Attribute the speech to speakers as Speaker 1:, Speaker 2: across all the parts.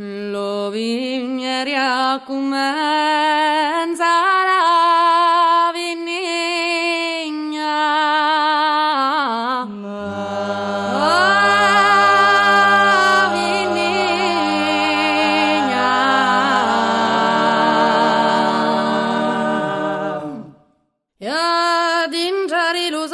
Speaker 1: Lo vigneri a comenza la vigna. La vigna. E ad intrare lo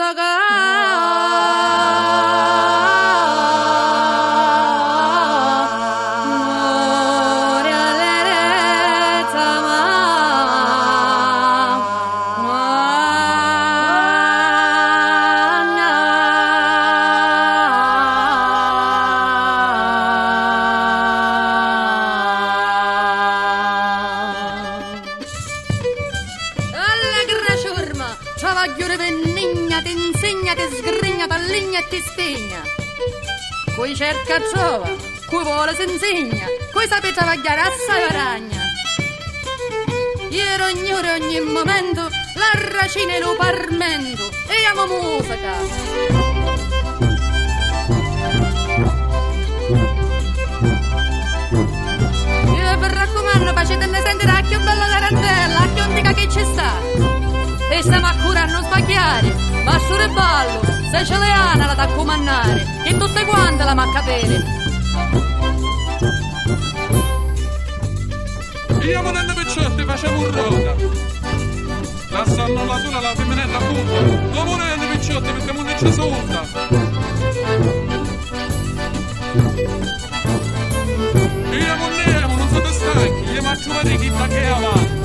Speaker 1: travagliore vennigna, ti insegna, ti sgrigna, t'alligna e ti spegna. Cui cerca trova, cui vuole si insegna, cui sape travagliare assai varagna. Ieri ogni momento, la racina e lo parmento, e amo musica. Io per raccomando, facetene sentire la più bella tarantella, la più antica che ci sta. E stiamo a curare, non sbagliare, ma sul ballo, se ce le ha la da comandare, che tutte quante la ma capire.
Speaker 2: Io monella picciotti facevo un roda. La sanno la sola la femminella punta. La monella picciotti mettiamo un ecce sotto. Io monella non siete stanchi, io faccio vedere chi va che è avanti.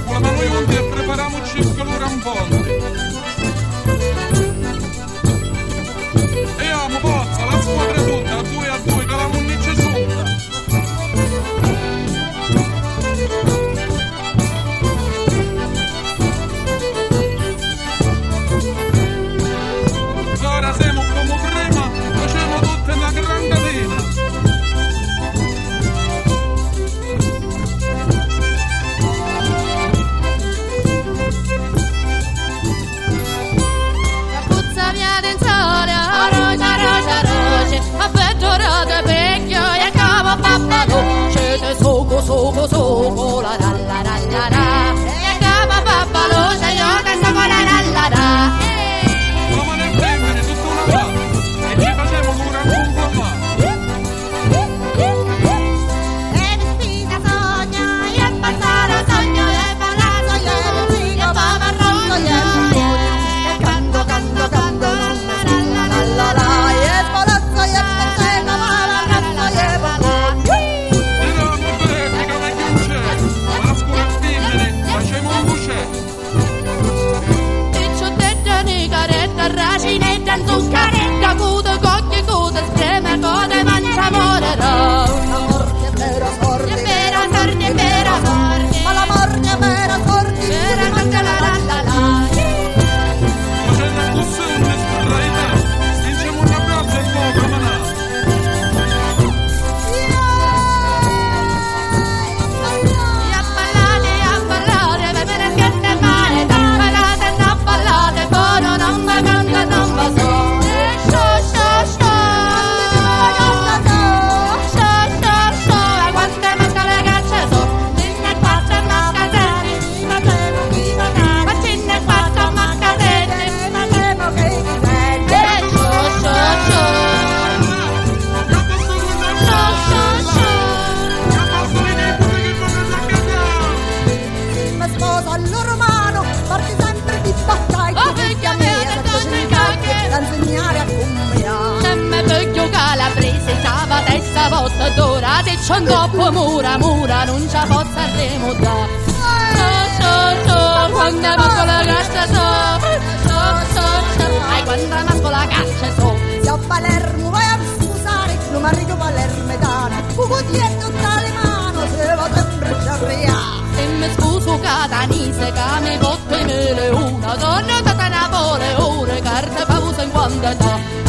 Speaker 2: Con la mano unta e prepariamoci il calore un ponte. E amo forza, la squadra tutta, 2-2, che la munnice sotto. Ora siamo come prima, facciamo tutte una gran catena.
Speaker 1: Soco, la la la la la la. E capa pappalo, se io che sto con la la la la.
Speaker 2: Come nel femmine, tutta una va. E ci facciamo pure un po' qua.
Speaker 3: E despina sogna, e passare sogno, e parlato, e figlio, papà rosso, e canto, la la la la la. E palazzo, e pensiero, papà rosso, e
Speaker 1: c'è un troppo mura, non c'è forza remoda. Quando masco la caccia ai quando masco la caccia
Speaker 3: Se a Palermo vai a scusare, non mi arrivo palermetana, cucutietto tale mano, se va sempre sciarria.
Speaker 1: se mi scuso catanese che mi porta in mele una donna da Napoleone, carta pausa in quantità.